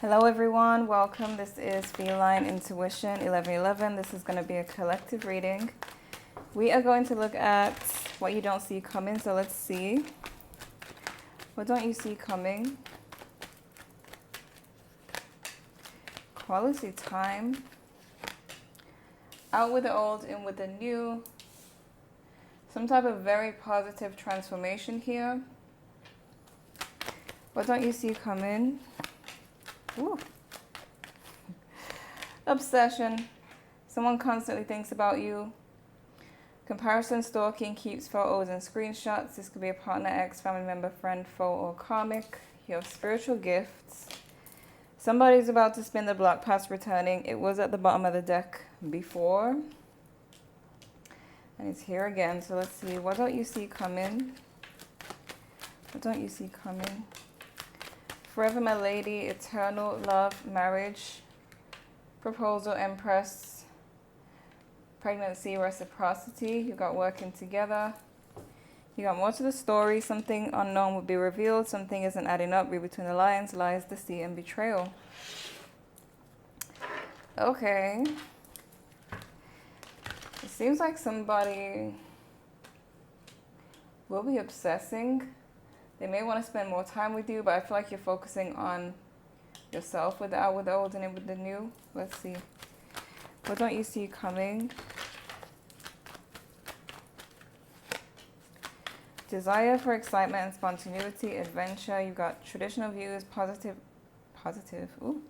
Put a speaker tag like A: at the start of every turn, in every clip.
A: Hello everyone, welcome. This is Feline Intuition 1111. This is going to be a collective reading. We are going to look at what you don't see coming. So let's see. What don't you see coming? Quality time. Out with the old, in with the new. Some type of very positive transformation here. What don't you see coming? Ooh. Obsession. Someone constantly thinks about you. Comparison stalking keeps photos and screenshots. This could be a partner, ex, family member, friend, foe, or karmic. You have spiritual gifts. Somebody's about to spin the block past returning. It was at the bottom of the deck before. And it's here again. So let's see. What don't you see coming? What don't you see coming? Forever, my lady, eternal love, marriage, proposal, empress, pregnancy, reciprocity. You got working together. You got more to the story. Something unknown will be revealed. Something isn't adding up. Read between the lines, lies, deceit, and betrayal. Okay. It seems like somebody will be obsessing. They may want to spend more time with you, but I feel like you're focusing on yourself with the out with the old and in with the new. Let's see. What don't you see coming? Desire for excitement and spontaneity, adventure. You got traditional views, positive. Ooh.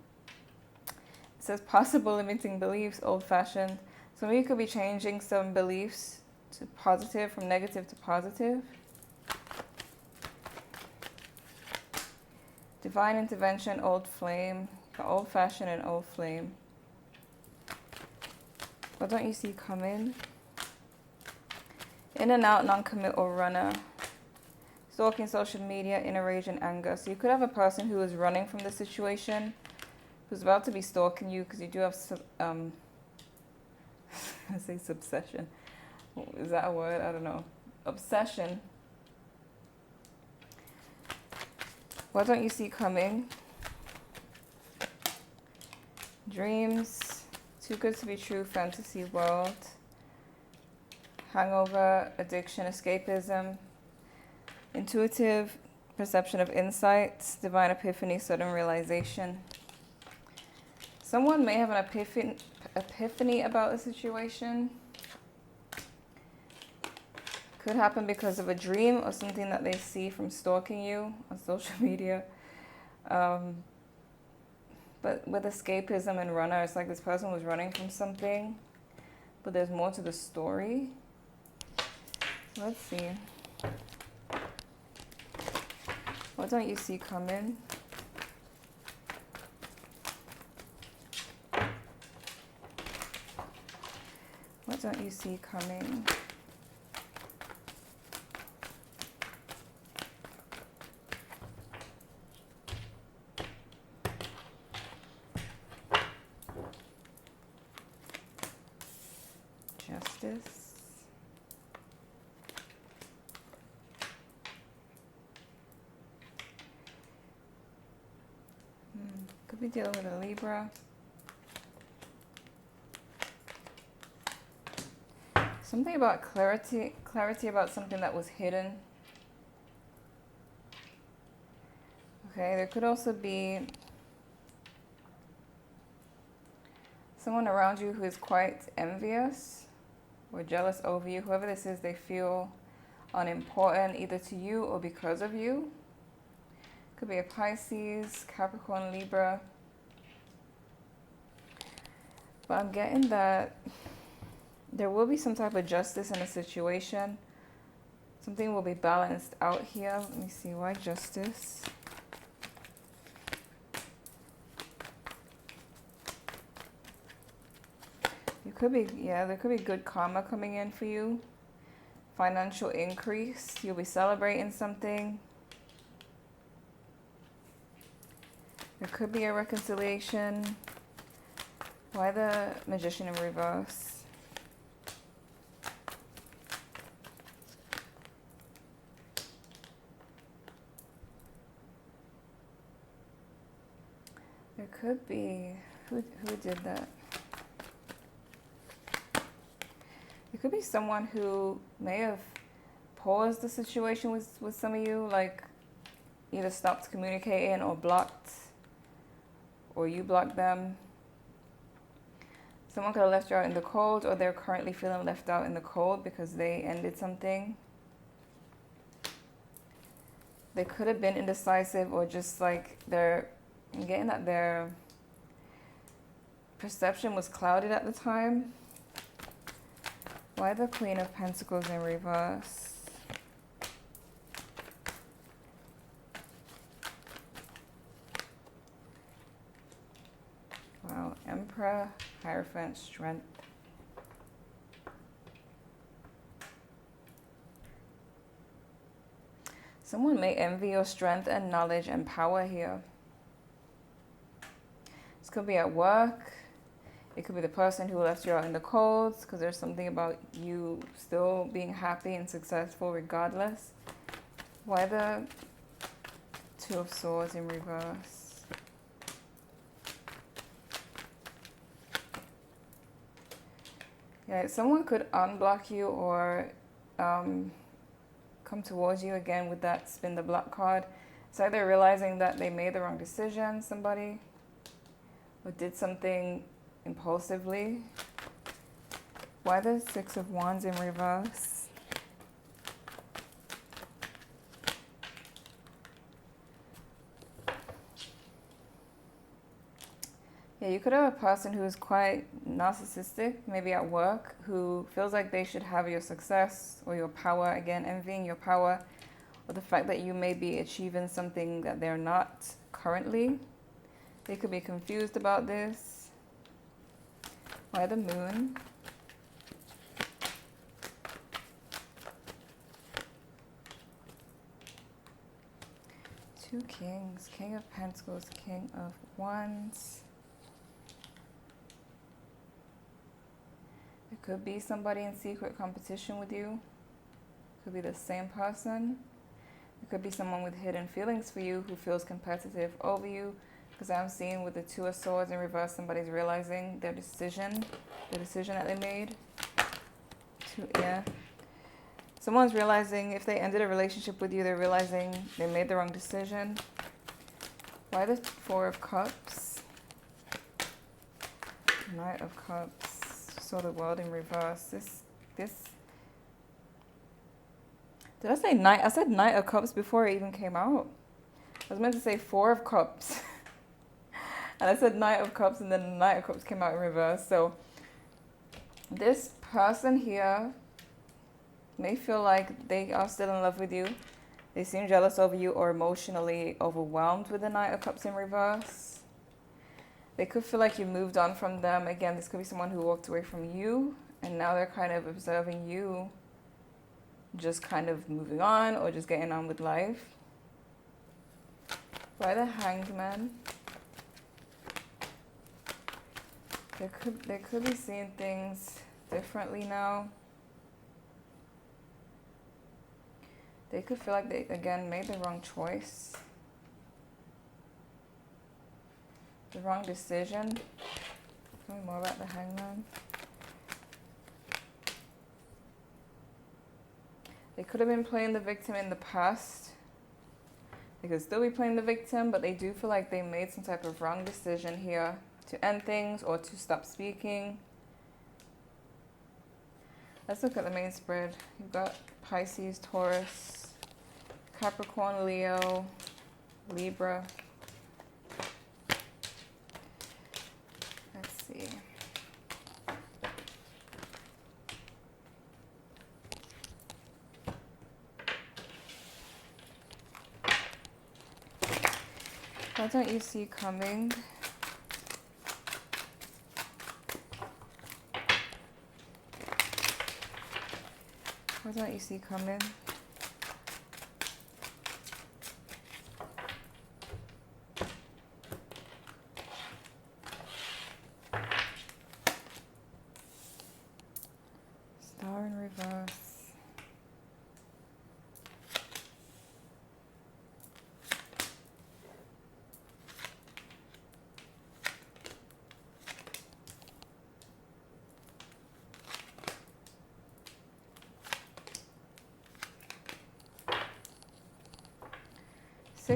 A: It says possible limiting beliefs, old-fashioned. Some of you could be changing some beliefs to positive, from negative to positive. Divine intervention, old flame. Old fashioned and old flame. What don't you see coming? In and out, non-commit or runner. Stalking social media, inner rage and anger. So you could have a person who is running from the situation, who's about to be stalking you, because you do have I say subsession. Is that a word? I don't know. Obsession. What don't you see coming? Dreams, too good to be true, fantasy world. Hangover, addiction, escapism. Intuitive perception of insights, divine epiphany, sudden realization. Someone may have an epiphany about a situation. Could happen because of a dream or something that they see from stalking you on social media. But with escapism and runner, it's like this person was running from something, but there's more to the story. Let's see. What don't you see coming? What don't you see coming? Justice. Could be dealing with a Libra. Something about clarity about something that was hidden. Okay, there could also be someone around you who is quite envious or jealous over you. Whoever this is, they feel unimportant either to you or because of you. Could be a Pisces, Capricorn, Libra. But I'm getting that there will be some type of justice in a situation. Something will be balanced out here. Let me see, why justice? You could be, there could be good karma coming in for you. Financial increase. You'll be celebrating something. There could be a reconciliation. Why the Magician in reverse? It could be, who did that? It could be someone who may have paused the situation with some of you, like either stopped communicating or blocked, or you blocked them. Someone could have left you out in the cold, or they're currently feeling left out in the cold because they ended something. They could have been indecisive, or just like I'm getting that their perception was clouded at the time. Why the Queen of Pentacles in reverse? Wow, Emperor, Hierophant, Strength. Someone may envy your strength and knowledge and power here. This could be at work. It could be the person who left you out in the cold, because there's something about you still being happy and successful regardless. Why the Two of Swords in reverse? Yeah, someone could unblock you or come towards you again with that spin the block card. It's either realizing that they made the wrong decision, somebody, or did something impulsively. Why the Six of Wands in reverse? Yeah, you could have a person who is quite narcissistic, maybe at work, who feels like they should have your success or your power, again, envying your power, or the fact that you may be achieving something that they're not currently. They could be confused about this. Why the Moon? Two Kings, King of Pentacles, King of Wands. It could be somebody in secret competition with you. It could be the same person. It could be someone with hidden feelings for you who feels competitive over you. Because I'm seeing with the Two of Swords in reverse, somebody's realizing their decision that they made. Yeah. Someone's realizing if they ended a relationship with you, they're realizing they made the wrong decision. Why the Four of Cups? Knight of Cups. Saw the World in reverse. This. Did I say Knight? I said Knight of Cups before it even came out. I was meant to say Four of Cups. And I said Knight of Cups, and then the Knight of Cups came out in reverse. So this person here may feel like they are still in love with you. They seem jealous over you or emotionally overwhelmed with the Knight of Cups in reverse. They could feel like you moved on from them. Again, this could be someone who walked away from you, and now they're kind of observing you just kind of moving on or just getting on with life. Why the Hanged Man? They could be seeing things differently now. They could feel like they, again, made the wrong choice. The wrong decision. Tell me more about the Hangman. They could have been playing the victim in the past. They could still be playing the victim, but they do feel like they made some type of wrong decision here to end things or to stop speaking. Let's look at the main spread. You've got Pisces, Taurus, Capricorn, Leo, Libra. Let's see. What don't you see coming? What don't you see coming? Star in reverse.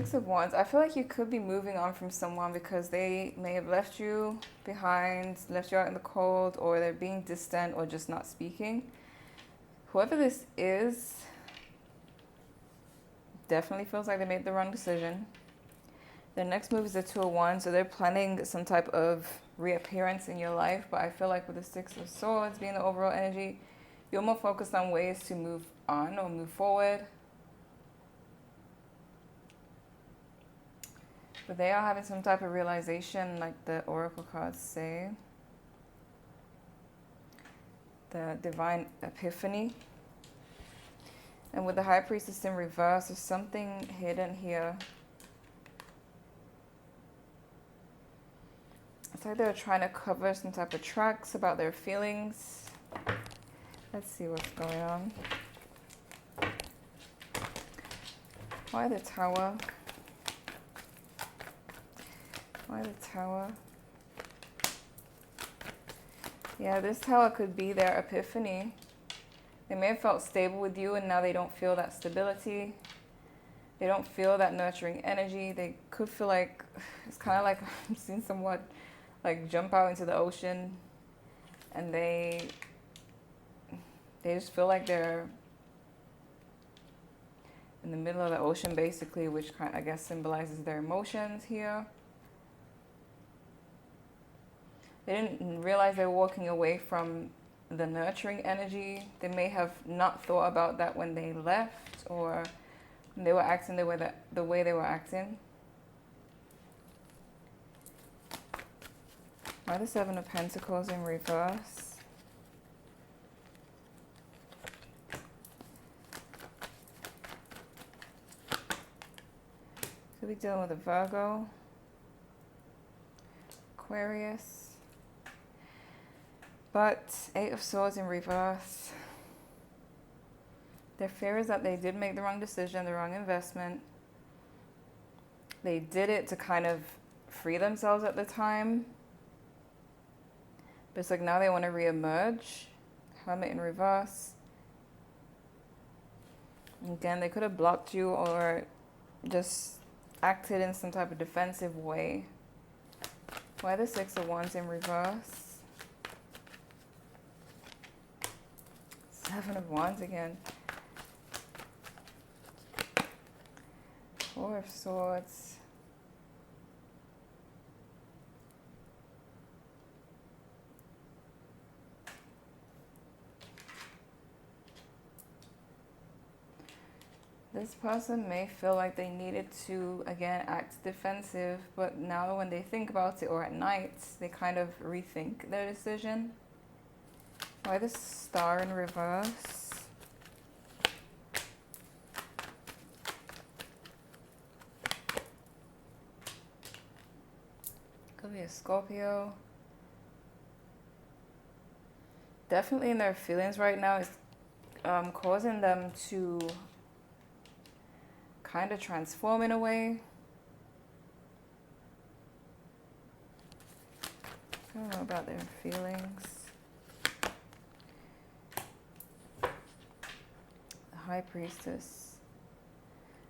A: Six of Wands, I feel like you could be moving on from someone because they may have left you behind, left you out in the cold, or they're being distant or just not speaking. Whoever this is definitely feels like they made the wrong decision. Their next move is the Two of Wands, so they're planning some type of reappearance in your life. But I feel like with the Six of Swords being the overall energy, you're more focused on ways to move on or move forward. But they are having some type of realization, like the Oracle cards say. The Divine Epiphany. And with the High Priestess in reverse, there's something hidden here. It's like they're trying to cover some type of tracks about their feelings. Let's see what's going on. Why the Tower? Why the Tower? Yeah, this Tower could be their epiphany. They may have felt stable with you and now they don't feel that stability. They don't feel that nurturing energy. They could feel like, it's kind of like I'm seeing someone like jump out into the ocean and they just feel like they're in the middle of the ocean basically, which kind of, I guess, symbolizes their emotions here. They didn't realize they were walking away from the nurturing energy. They may have not thought about that when they left or when they were acting the way they were acting. Why the Seven of Pentacles in reverse? So we're dealing with a Virgo, Aquarius. But Eight of Swords in reverse. Their fear is that they did make the wrong decision, the wrong investment. They did it to kind of free themselves at the time. But it's like now they want to re-emerge. Hermit in reverse. Again, they could have blocked you or just acted in some type of defensive way. Why the Six of Wands in reverse? Seven of Wands again. Four of Swords. This person may feel like they needed to, again, act defensive, but now when they think about it, or at night, they kind of rethink their decision. Why the Star in reverse? Could be a Scorpio. Definitely in their feelings right now is causing them to kind of transform in a way. I don't know about their feelings. High Priestess.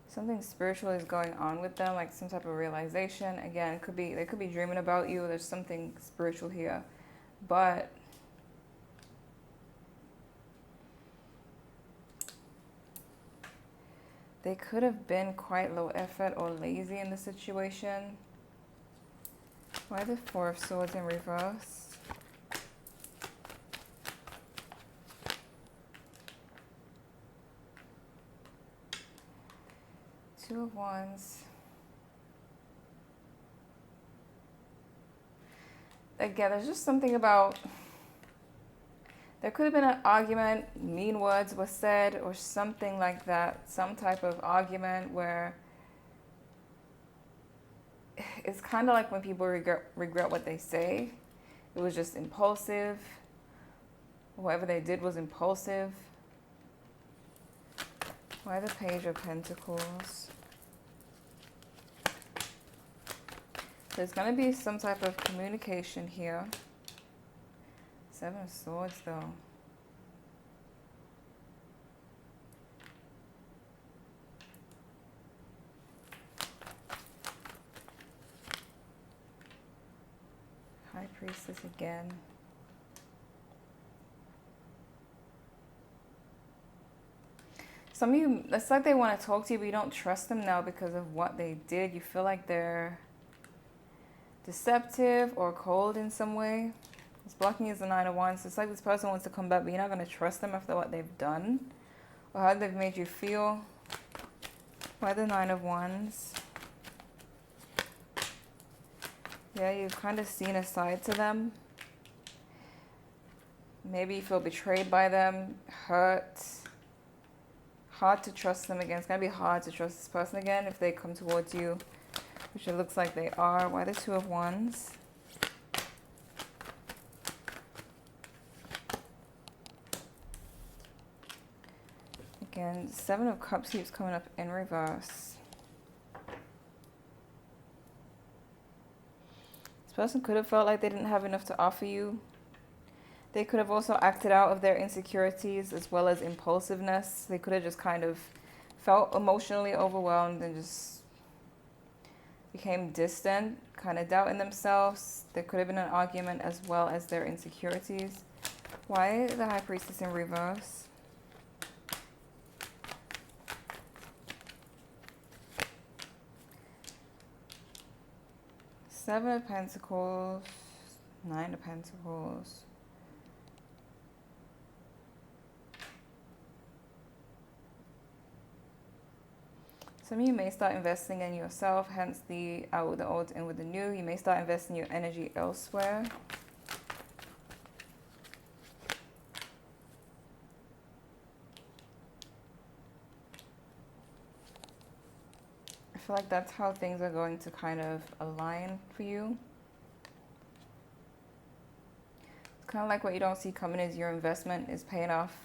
A: Something spiritual is going on with them, like some type of realization. Again, they could be dreaming about you. There's something spiritual here. But they could have been quite low effort or lazy in the situation. Why the Four of Swords in reverse? Two of Wands. Again, there's just something about, there could have been an argument, mean words were said or something like that. Some type of argument where it's kind of like when people regret what they say. It was just impulsive. Whatever they did was impulsive. Why the Page of Pentacles? There's going to be some type of communication here. Seven of Swords, though. High Priestess again. Some of you, it's like they want to talk to you, but you don't trust them now because of what they did. You feel like they're deceptive or cold in some way. It's blocking is the Nine of Wands. It's like this person wants to come back, but you're not going to trust them after what they've done or how they've made you feel. Why the Nine of Wands? Yeah, you've kind of seen a side to them. Maybe you feel betrayed by them, hurt. Hard to trust them again. It's going to be hard to trust this person again if they come towards you, which it looks like they are. Why the Two of Wands? Again, Seven of Cups keeps coming up in reverse. This person could have felt like they didn't have enough to offer you. They could have also acted out of their insecurities as well as impulsiveness. They could have just kind of felt emotionally overwhelmed and just became distant, kind of doubting themselves. There could have been an argument as well as their insecurities. Why the High Priestess in reverse? Seven of Pentacles, Nine of Pentacles. Some of you may start investing in yourself, hence the out with the old in with the new. You may start investing your energy elsewhere. I feel like that's how things are going to kind of align for you. It's kind of like what you don't see coming is your investment is paying off.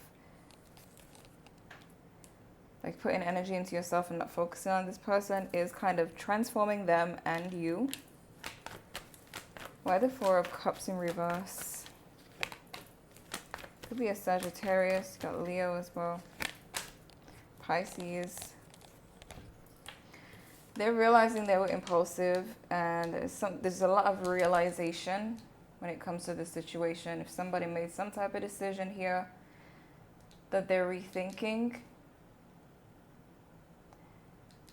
A: Like putting energy into yourself and not focusing on this person is kind of transforming them and you. Why the Four of Cups in reverse? Could be a Sagittarius. You got Leo as well. Pisces. They're realizing they were impulsive, and there's a lot of realization when it comes to the situation. If somebody made some type of decision here that they're rethinking,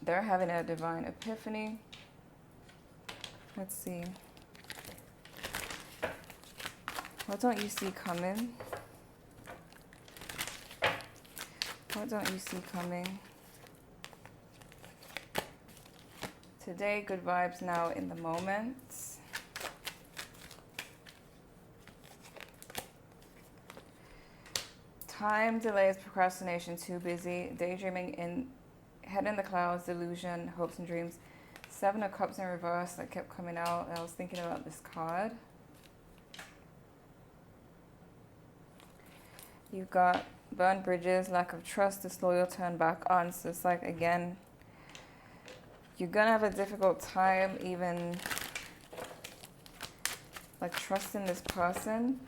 A: they're having a divine epiphany. Let's see. What don't you see coming? What don't you see coming? Today, good vibes now in the moment. Time delays, procrastination, too busy, daydreaming in head in the clouds, delusion, hopes and dreams. Seven of Cups in reverse that kept coming out. And I was thinking about this card. You've got burned bridges, lack of trust, disloyal, turn back on. So it's like, again, you're going to have a difficult time even like trusting this person.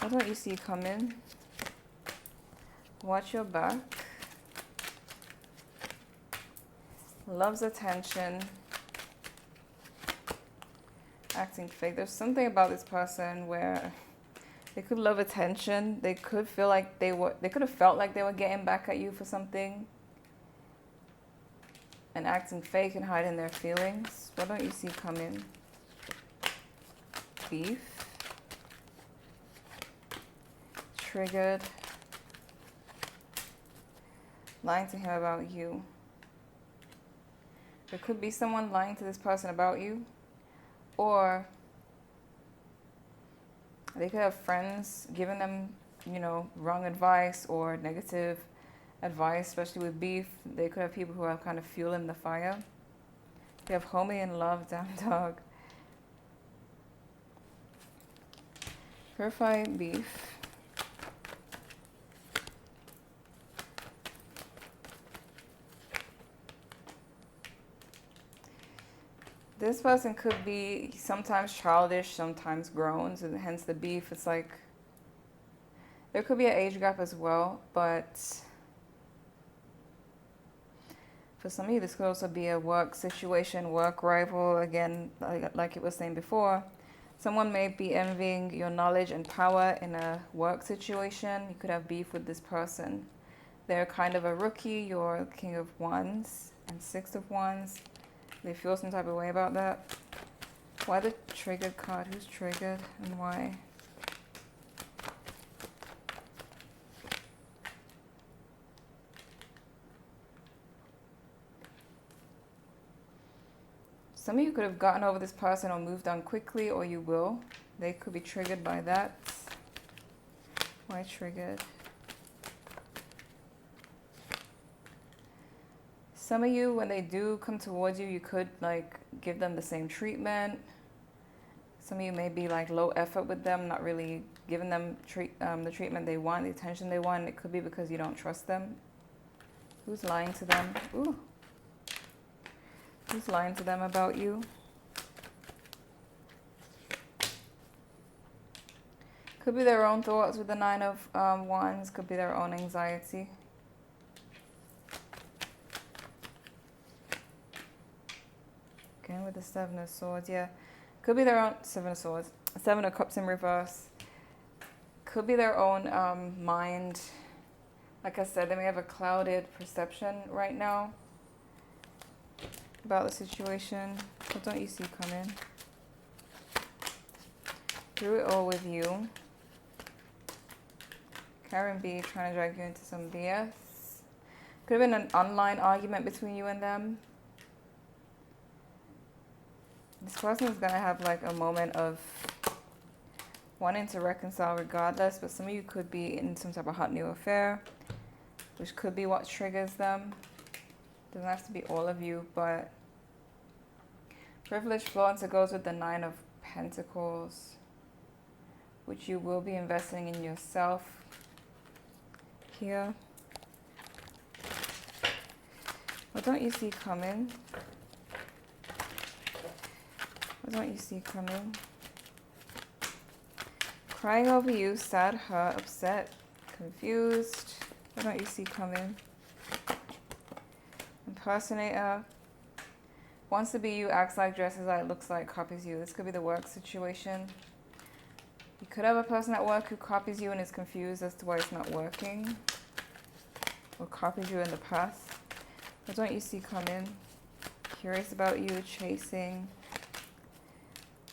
A: What don't you see coming? Watch your back. Loves attention. Acting fake. There's something about this person where they could love attention. They could feel like they could have felt like they were getting back at you for something. And acting fake and hiding their feelings. What don't you see coming? Beef. Triggered. Lying to him about you. There could be someone lying to this person about you, or they could have friends giving them, wrong advice or negative advice, especially with beef. They could have people who are kind of fueling the fire. They have homie and love, down dog. Purify beef. This person could be sometimes childish, sometimes grown, so hence the beef. It's like there could be an age gap as well, but For some of you, this could also be a work situation, work rival. Again, like it was saying before, someone may be envying your knowledge and power in a work situation. You could have beef with this person. They're kind of a rookie. You're King of Wands and Six of Wands. They feel some type of way about that. Why the triggered card? Who's triggered and why? Some of you could have gotten over this person or moved on quickly, or you will. They could be triggered by that. Why triggered? Some of you, when they do come towards you, you could like give them the same treatment. Some of you may be like low effort with them, not really giving them the treatment they want, the attention they want. It could be because you don't trust them. Who's lying to them? Ooh. Who's lying to them about you? Could be their own thoughts with the Nine of Wands. Could be their own anxiety. Again with the Seven of Swords, yeah. Could be their own Seven of Swords. Seven of Cups in reverse. Could be their own mind. Like I said, they may have a clouded perception right now about the situation. What don't you see coming? Through it all with you. Karen B trying to drag you into some BS. Could have been an online argument between you and them. This person is going to have like a moment of wanting to reconcile regardless, but some of you could be in some type of hot new affair, which could be what triggers them. Doesn't have to be all of you, but privilege flaunts, it goes with the Nine of Pentacles, which you will be investing in yourself here. What don't you see coming? What don't you see coming? Crying over you, sad, hurt, upset, confused. What don't you see coming? Impersonator. Wants to be you, acts like, dresses like, looks like, copies you. This could be the work situation. You could have a person at work who copies you and is confused as to why it's not working. Or copied you in the past. What don't you see coming? Curious about you, chasing.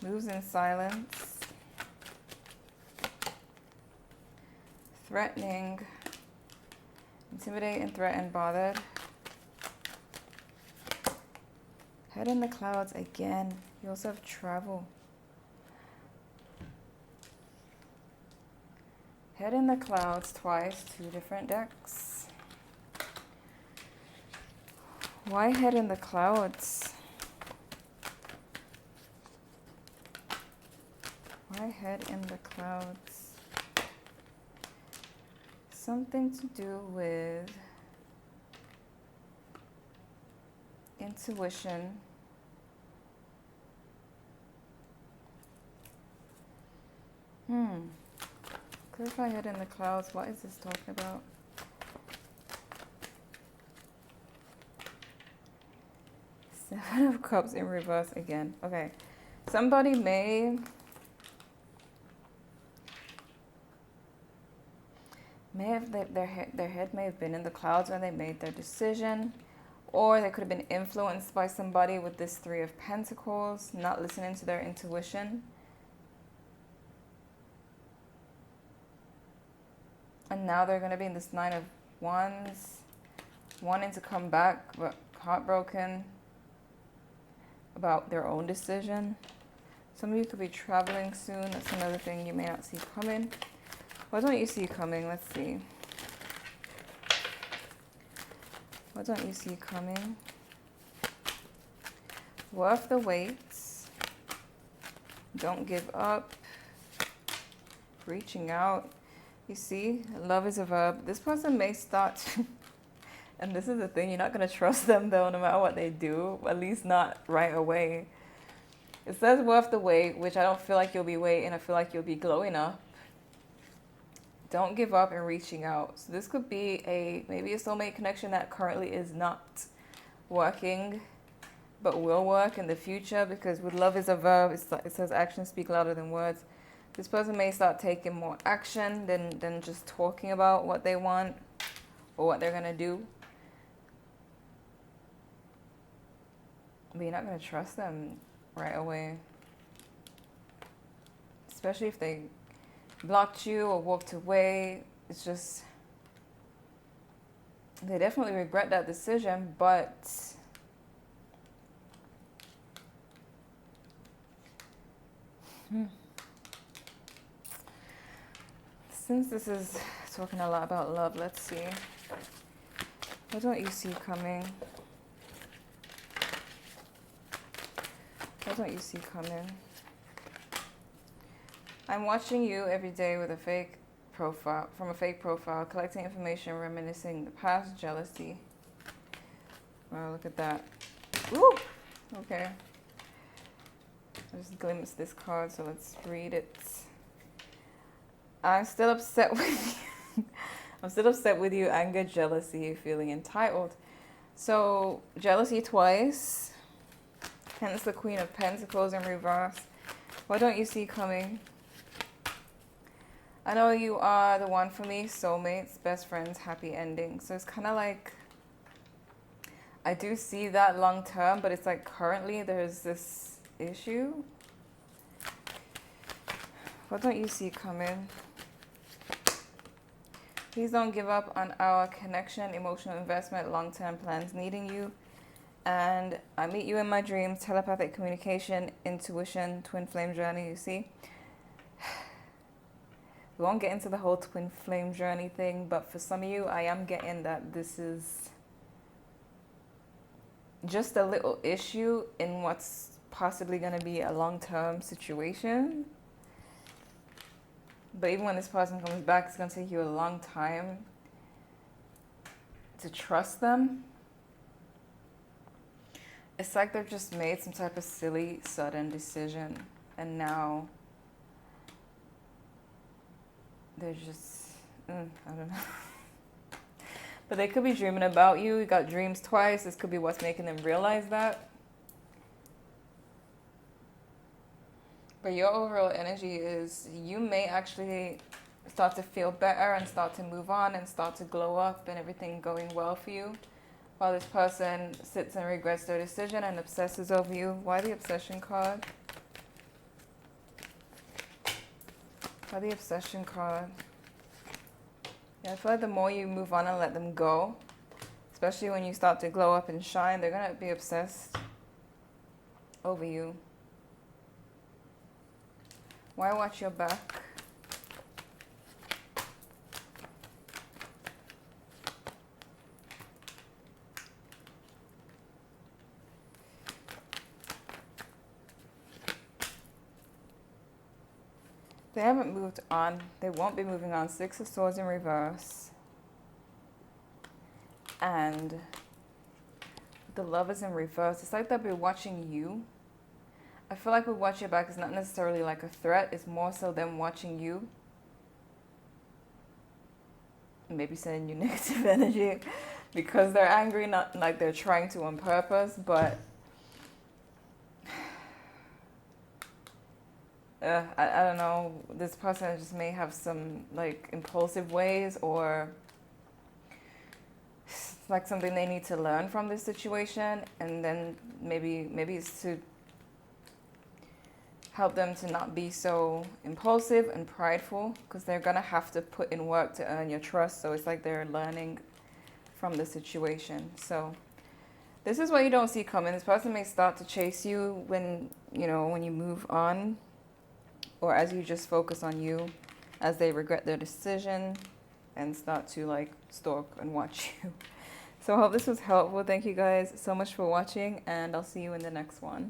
A: Moves in silence. Threatening. Intimidate and threaten, bothered. Head in the clouds again. You also have travel. Head in the clouds twice, two different decks. Why head in the clouds? Why head in the clouds? Something to do with intuition. Clarify head in the clouds. What is this talking about? Seven of Cups in reverse again. Okay. Somebody may have their head may have been in the clouds when they made their decision, or they could have been influenced by somebody with this Three of Pentacles, not listening to their intuition. And now they're going to be in this Nine of Wands, wanting to come back, but heartbroken about their own decision. Some of you could be traveling soon. That's another thing you may not see coming. What don't you see coming? Let's see. What don't you see coming? Worth the wait. Don't give up. Reaching out. You see, love is a verb. This person may start, and this is the thing, you're not going to trust them though, no matter what they do, at least not right away. It says worth the wait, which I don't feel like you'll be waiting. I feel like you'll be glowing up. Don't give up in reaching out. So this could be maybe a soulmate connection that currently is not working, but will work in the future, because with love is a verb, it says actions speak louder than words. This person may start taking more action than just talking about what they want or what they're going to do. But you're not going to trust them right away. Especially if they blocked you or walked away. It's just, they definitely regret that decision, but since this is talking a lot about love, let's see. What don't you see coming? What don't you see coming? I'm watching you every day with a fake profile, from a fake profile, collecting information, reminiscing the past, jealousy. Wow, look at that. Ooh! Okay. I just glimpsed this card, so let's read it. I'm still upset with you. I'm still upset with you, anger, jealousy, feeling entitled. So, jealousy twice. Hence the Queen of Pentacles in reverse. What don't you see coming? I know you are the one for me, soulmates, best friends, happy ending. So it's kind of like, I do see that long term, but it's like currently there's this issue. What don't you see coming? Please don't give up on our connection, emotional investment, long-term plans, needing you. And I meet you in my dreams, telepathic communication, intuition, twin flame journey, you see. We won't get into the whole twin flame journey thing, but for some of you, I am getting that this is just a little issue in what's possibly going to be a long-term situation. But even when this person comes back, it's going to take you a long time to trust them. It's like they've just made some type of silly, sudden decision. And now they're just, I don't know. But they could be dreaming about you. You got dreams twice. This could be what's making them realize that. But your overall energy is you may actually start to feel better and start to move on and start to glow up and everything going well for you, while this person sits and regrets their decision and obsesses over you. Why the obsession card? Why the obsession card? Yeah, I feel like the more you move on and let them go, especially when you start to glow up and shine, they're going to be obsessed over you. Why watch your back? They haven't moved on. They won't be moving on. Six of Swords in reverse. And the Lovers in reverse. It's like they'll be watching you. I feel like with watch your back is not necessarily like a threat. It's more so them watching you. Maybe sending you negative energy because they're angry, not like they're trying to on purpose, but I don't know. This person just may have some like impulsive ways, or it's like something they need to learn from this situation, and then maybe it's to help them to not be so impulsive and prideful, because they're gonna have to put in work to earn your trust. So it's like they're learning from the situation. So this is what you don't see coming. This person may start to chase you when you move on, or as you just focus on you, as they regret their decision and start to like stalk and watch you. So I hope this was helpful. Thank you guys so much for watching, and I'll see you in the next one.